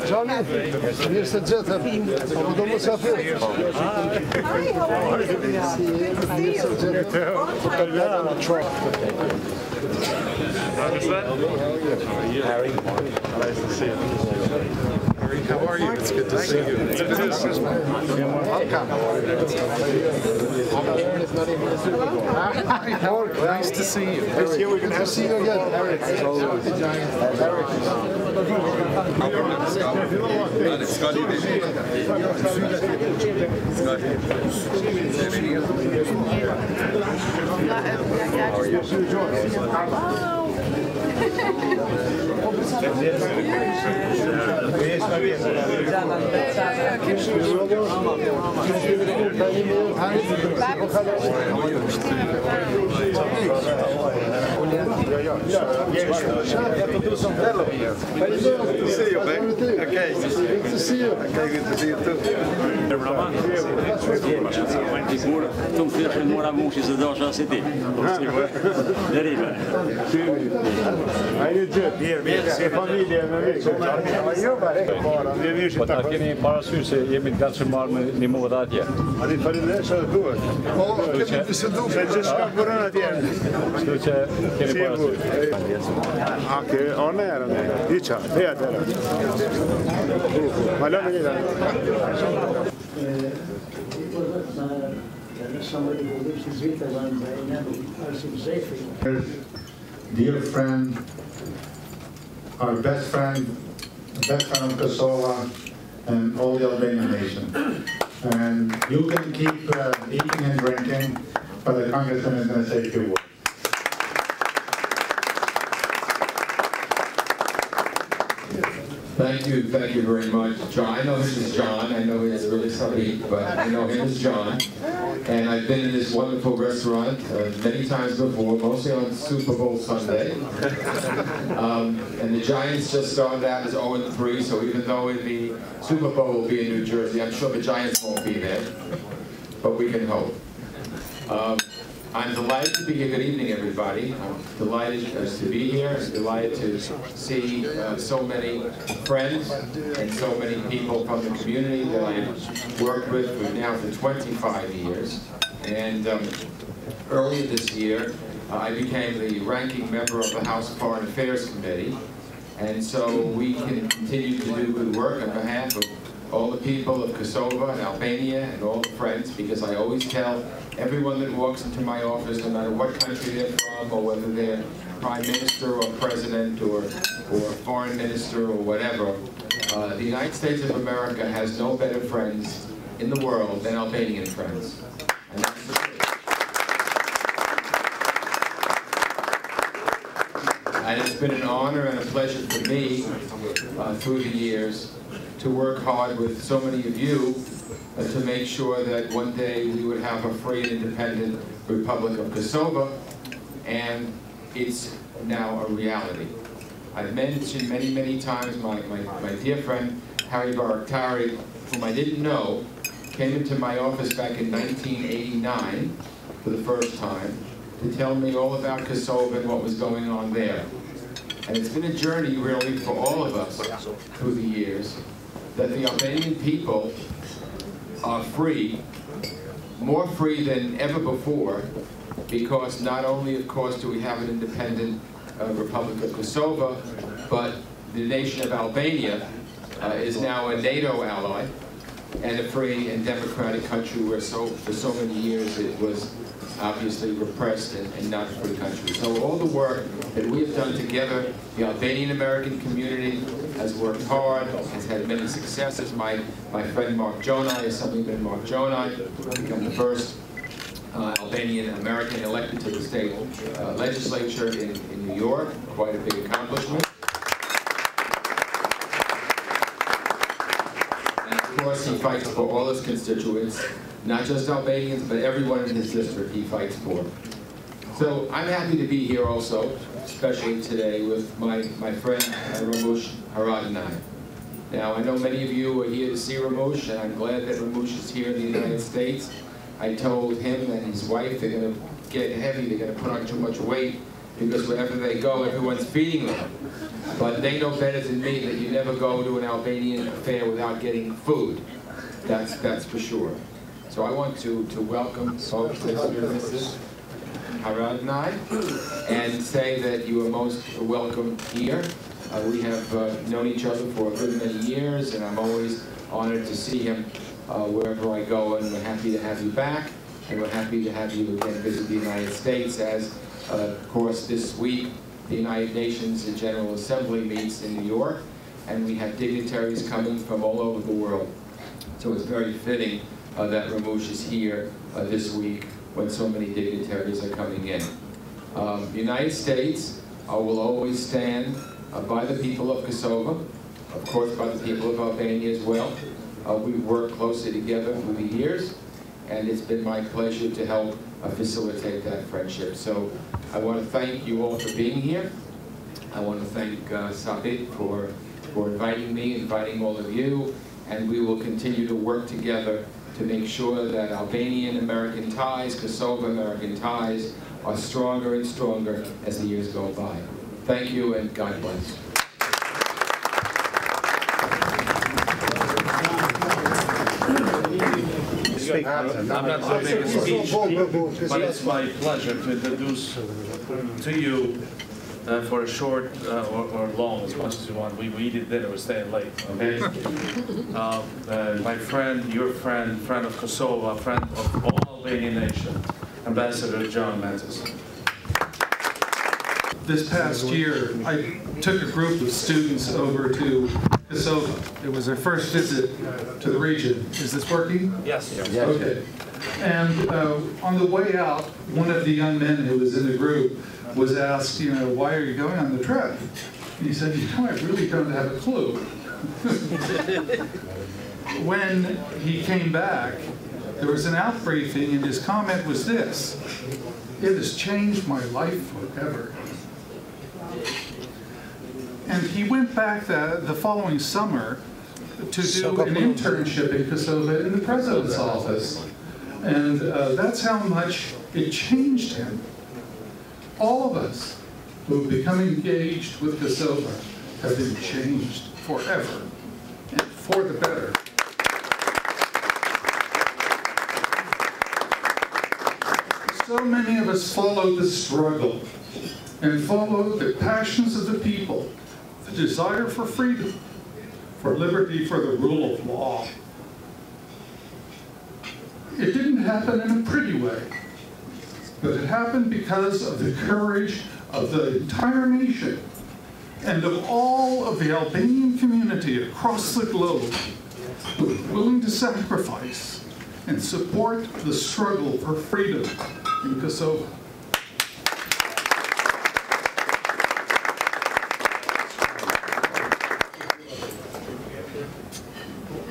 Johnny, mirë se gjetëm. Po do mos afër. Mirë se gjetëm. Harry. Nice to see you. Harry, how are you? It's good to see you. It's good to see you. Nice to see you. This year we're going to have to see you again. Eric. Po ta keni parasysh se jemi të gatshëm me një modë atje. A di faleminderit çfarë duhet? Po, kemi bisedu se gjithçka bëron atje. Kështu që keni parasysh. A ke onera me? Diça, ja dera. Hala me dera. Dear friend, our best friend of Kosovo, and all the Albanian nation. And you can keep eating and drinking, but the congressman is going to say a few words. Thank you very much, John. I know him as John. I know he's really sorry, but I know him as John. And I've been in this wonderful restaurant many times before, mostly on Super Bowl Sunday. And the Giants just started out as 0-3, so even though the Super Bowl will be in New Jersey, I'm sure the Giants won't be there, but we can hope. I'm delighted to be here. Good evening, everybody. I'm delighted to be here. I'm delighted to see so many friends and so many people from the community that I've worked with now for 25 years. And earlier this year, I became the ranking member of the House Foreign Affairs Committee. And so we can continue to do good work on behalf of all the people of Kosovo and Albania and all the friends, because I always tell everyone that walks into my office, no matter what country they're from, or whether they're prime minister or president or foreign minister or whatever, the United States of America has no better friends in the world than Albanian friends. And that's the truth. And it's been an honor and a pleasure for me through the years to work hard with so many of you to make sure that one day we would have a free and independent Republic of Kosovo, and it's now a reality. I've mentioned many, many times my dear friend Harry BAJRAKTARI, whom I didn't know, came into my office back in 1989 for the first time to tell me all about Kosovo and what was going on there. And it's been a journey, really, for all of us through the years, that the Albanian people are free, more free than ever before, because not only, of course, do we have an independent Republic of Kosovo, but the nation of Albania is now a NATO ally and a free and democratic country where for so many years it was obviously repressed and not a free country. So all the work that we have done together, the Albanian American community has worked hard, has had many successes. My friend Mark Jonai, Assemblyman Mark Jonai, become the first Albanian American elected to the state legislature in New York, quite a big accomplishment. And of course he fights for all his constituents, not just Albanians, but everyone in his district he fights for. So I'm happy to be here also especially today, with my friend Ramush Haradinaj. Now, I know many of you are here to see Ramush, and I'm glad that Ramush is here in the United States. I told him and his wife they're going to get heavy, they're going to put on too much weight, because wherever they go, everyone's feeding them. But they know better than me that you never go to an Albanian affair without getting food. That's for sure. So I want to welcome both Mr. and Mrs. Haradinaj and say that you are most welcome here. We have known each other for a good many years, and I'm always honored to see him wherever I go, and we're happy to have you back, and we're happy to have you again visit the United States as, of course, this week the United Nations General Assembly meets in New York, and we have dignitaries coming from all over the world. So it's very fitting that Ramush is here this week when so many dignitaries are coming in. The United States will always stand by the people of Kosovo, of course by the people of Albania as well. We've worked closely together through the years, and it's been my pleasure to help facilitate that friendship. So I want to thank you all for being here. I want to thank Sabit for inviting me, inviting all of you, and we will continue to work together to make sure that Albanian-American ties, Kosovo-American ties are stronger and stronger as the years go by. Thank you, and God bless. I'm not so big a speech, but it's my pleasure to introduce to you for a short or long, as much as you want. We eat dinner, we're staying late, okay? My friend, your friend, friend of Kosovo, friend of all Albanian nation, Ambassador John Mattis. This past year, I took a group of students over to Kosovo. It was their first visit to the region. Is this working? Yes. Yes. Okay. And on the way out, one of the young men who was in the group was asked, you know, why are you going on the trip? And he said, you know, I really don't have a clue. When he came back, there was an outbriefing, and his comment was this: it has changed my life forever. And he went back the following summer to do an internship in Kosovo in the president's office. And that's how much it changed him. All of us who have become engaged with Kosovo have been changed forever, and for the better. So many of us followed the struggle and followed the passions of the people, the desire for freedom, for liberty, for the rule of law. It didn't happen in a pretty way, but it happened because of the courage of the entire nation and of all of the Albanian community across the globe who were willing to sacrifice and support the struggle for freedom in Kosovo.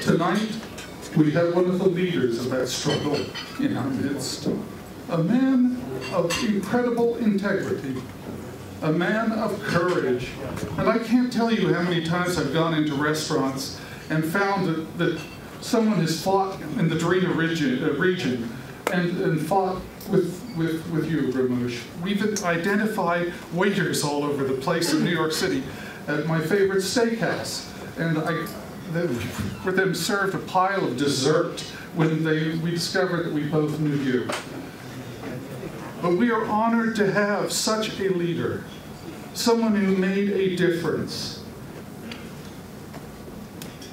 Tonight, we have one of the leaders of that struggle in our midst, a man of incredible integrity, a man of courage. And I can't tell you how many times I've gone into restaurants and found that someone has fought in the Drina region and fought with you, Ramush. We've identified waiters all over the place in New York City at my favorite steakhouse. And were then served a pile of dessert when we discovered that we both knew you. But we are honored to have such a leader, someone who made a difference,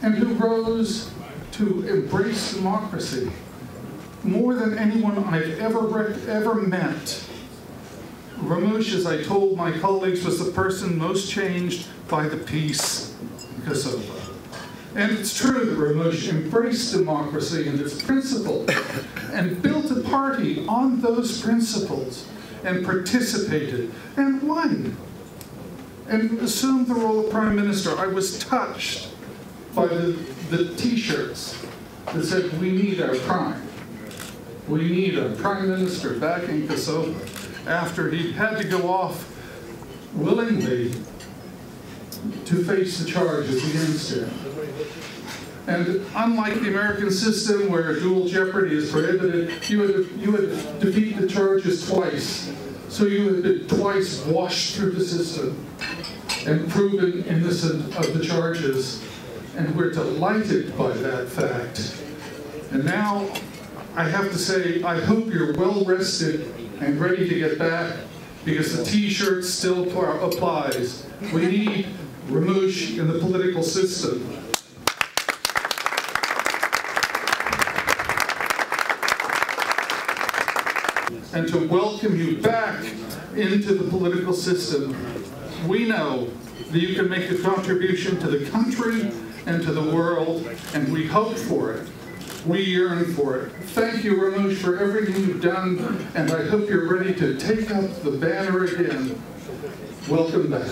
and who rose to embrace democracy more than anyone I've ever met. Ramush, as I told my colleagues, was the person most changed by the peace in Kosovo. And it's true that Ramush embraced democracy and its principles and built a party on those principles and participated and won and assumed the role of prime minister. I was touched by the t-shirts that said, "We need our prime. We need a prime minister back in Kosovo," after he had to go off willingly to face the charges against him. And unlike the American system where dual jeopardy is prohibited, you had to defeat the charges twice. So you had been twice washed through the system and proven innocent of the charges. And we're delighted by that fact. And now, I have to say, I hope you're well rested and ready to get back, because the T-shirt still applies. We need Ramush in the political system. And to welcome you back into the political system. We know that you can make a contribution to the country and to the world, and we hope for it. We yearn for it. Thank you, Ramush, for everything you've done, and I hope you're ready to take up the banner again. Welcome back.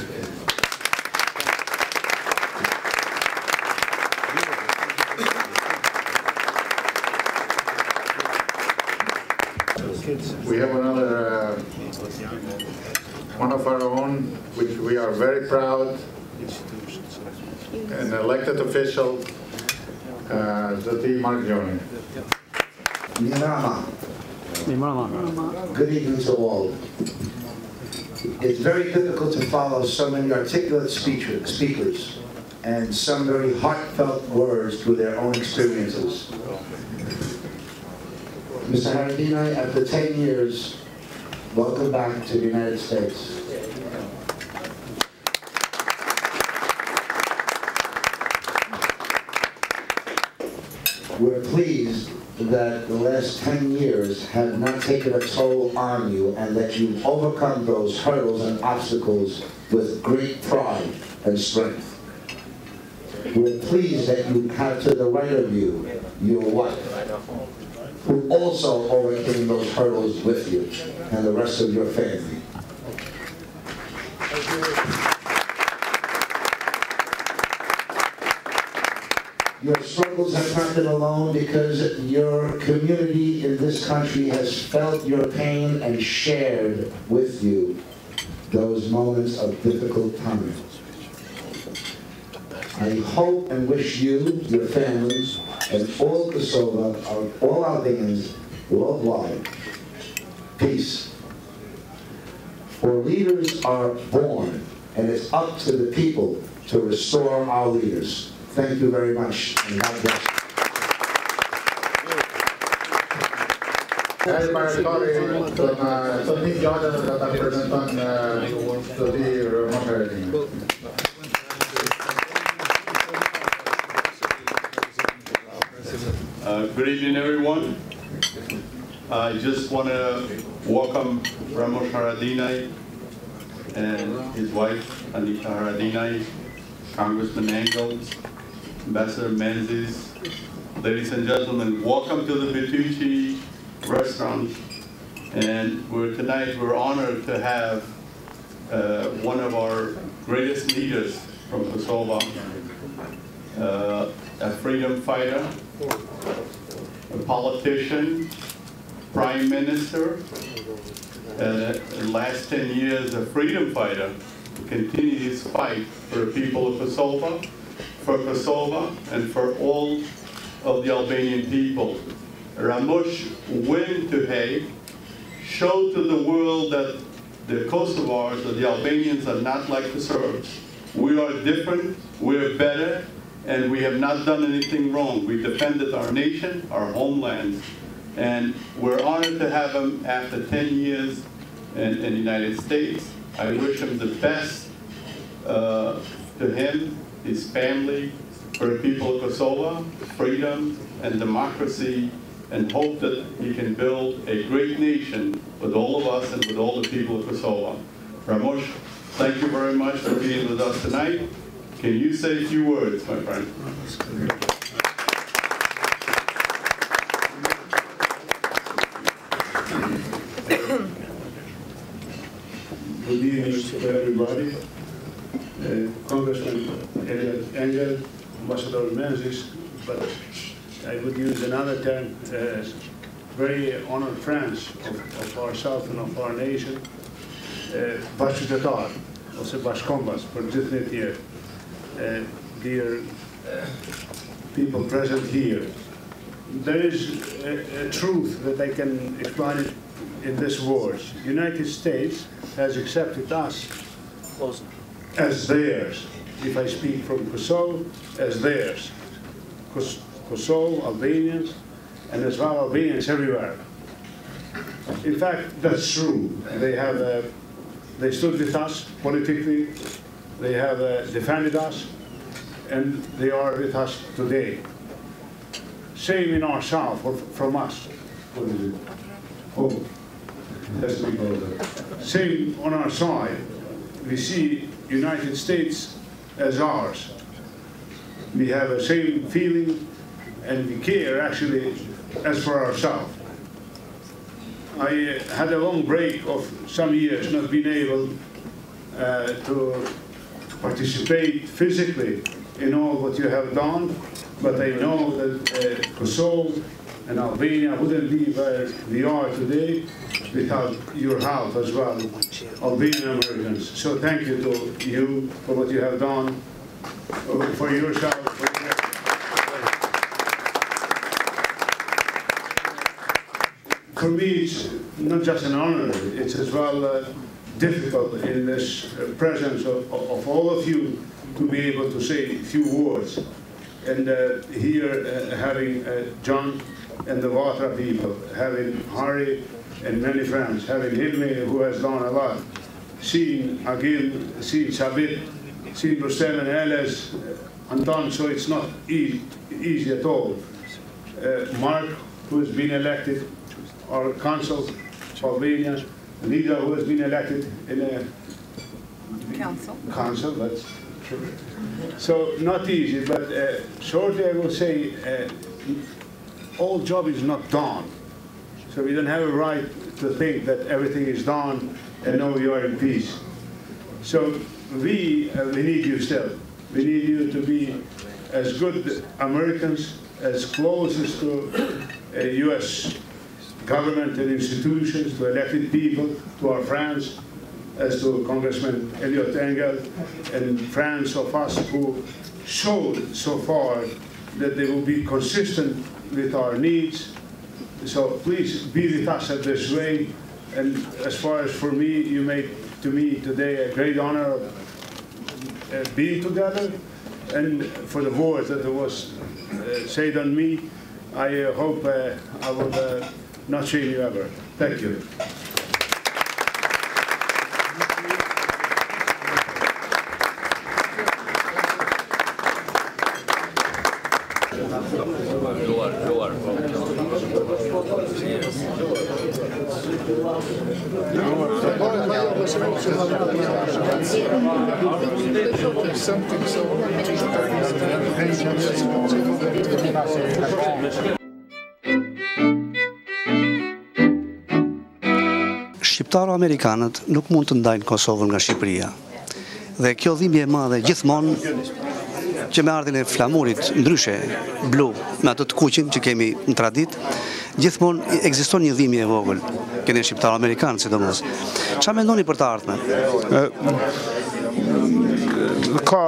We have another one of our own, which we are very proud, an elected official, Zati Margione. Good evening to all. It's very difficult to follow so many articulate speakers and some very heartfelt words through their own experiences. Mr. Haradinaj, after 10 years, welcome back to the United States. We're pleased that the last 10 years have not taken a toll on you and that you've overcome those hurdles and obstacles with great pride and strength. We're pleased that you have to the right of you your wife, who also overcame those hurdles with you, and the rest of your family. Your struggles have not been alone, because your community in this country has felt your pain and shared with you those moments of difficult times. I hope and wish you, your families, and all Kosovo, all Albanians worldwide, peace. For leaders are born, and it's up to the people to restore our leaders. Thank you very much, and God bless you. Good evening, everyone. I just want to welcome Ramush Haradinaj and his wife, Anita Haradinaj, Congressman Engel, Ambassador Menzies. Ladies and gentlemen, welcome to the BAJRAKTARI restaurant. And tonight we're honored to have one of our greatest leaders from Kosovo, a freedom fighter, a politician, prime minister, and in the last 10 years a freedom fighter, to continue his fight for the people of Kosovo, and for all of the Albanian people. Ramush went to Hague, showed to the world that the Kosovars or the Albanians are not like the Serbs. We are different, we're better, and we have not done anything wrong. We defended our nation, our homeland, and we're honored to have him after 10 years in the United States. I wish him the best to him, his family, for the people of Kosovo, freedom and democracy, and hope that he can build a great nation with all of us and with all the people of Kosovo. Ramush, thank you very much for being with us tonight. Can you say a few words, my friend? Good evening to everybody. Congressman Engel, Ambassador Menzies, but I would use another term, very honored friends of ourselves and of our nation, bashkëtar. ose bashkombas për gjithë një tjerë. Dear people present here, there is a truth that I can explain it in these words. The United States has accepted us as theirs. If I speak from Kosovo, as theirs. Kosovo, Albanians, and as well Albanians everywhere. In fact, that's true. They stood with us politically, they have defended us, and they are with us today. Same in our south, from us. What is it? Oh, let's go there. Same on our side. We see United States as ours. We have the same feeling, and we care actually as for ourselves. I had a long break of some years, not being able to participate physically in all what you have done, but I know that Kosovo and Albania wouldn't be where we are today without your help as well, Albanian Americans. So thank you to you for what you have done, for yourself. For me, it's not just an honor, it's as well difficult in this presence of all of you to be able to say a few words. And here having John and the Vatra people, having Harry and many friends, having Hilmi who has done a lot, seeing Agil, seeing Sabit, seeing Rustem and Eles, Anton, so it's not easy at all. Mark, who has been elected, our consul, Albania, Lida, who has been elected in a council, that's true. So not easy, but shortly I will say, all job is not done. So we don't have a right to think that everything is done and now you are in peace. So we need you still. We need you to be as good Americans, as close as to US government and institutions, to elected people, to our friends, as to Congressman Elliot Engel, and friends of us who showed so far that they will be consistent with our needs. So please be with us at this way. And as far as for me, you made to me today a great honor of being together. And for the words that was said on me, I hope I will not shame you ever. Thank you. Shqiptaro-Amerikanët nuk mund të ndajnë Kosovën nga Shqipëria. Dhe kjo dhimbje e madhe gjithmonë që me ardhin e flamurit ndryshe blu me atë të kuqin që kemi në tradit, gjithmonë ekziston një dhimbje e vogël. Keni shqiptaro-amerikanë sidomos. Çfarë mendoni për të ardhmen? Ka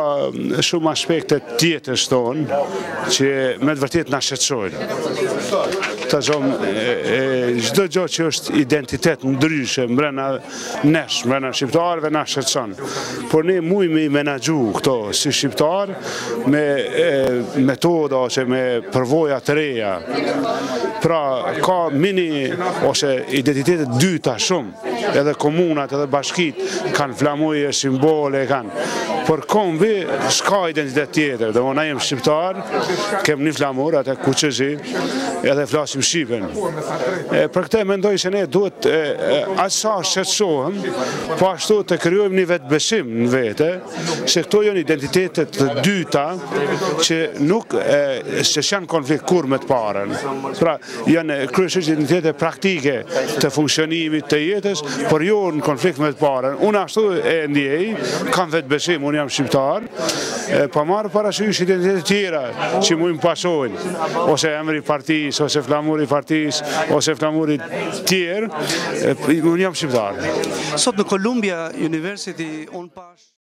shumë aspekte tjetër tonë që me të vërtet na shqetësojnë. Çdo gjë që është identitet ndryshe mbrana nesh, mbrana shqiptarëve na shqetëson. Por ne mujmë i menaxhu këto si shqiptar me metoda ose me përvoja të reja. Pra ka mini ose identitete dyta shumë, edhe komunat edhe bashkit kanë flamuje, simbole kanë. Por kombi s'ka identitet tjetër, dhe na jem shqiptar, kem një flamur, atë kuqëzi, edhe flasim Shqipen. Për këtë mendoj se ne duhet aq sa shqetësohem, po ashtu të krijojmë një vetbesim në vete, se këto janë identitetet të dyta që nuk janë konflikt kur me të parën. Pra janë kryesisht identitete praktike të funksionimit të jetës, por jo në konflikt me të parën. Unë ashtu e ndjej, kam vetbesim, unë jam shqiptar, pa marrë parasysh identitetet tjera që mujmë pasojnë, ose emri partisë, ose flamur flamuri partis ose flamuri tjerë, unë jam shqiptar. Sot në Columbia University unë pash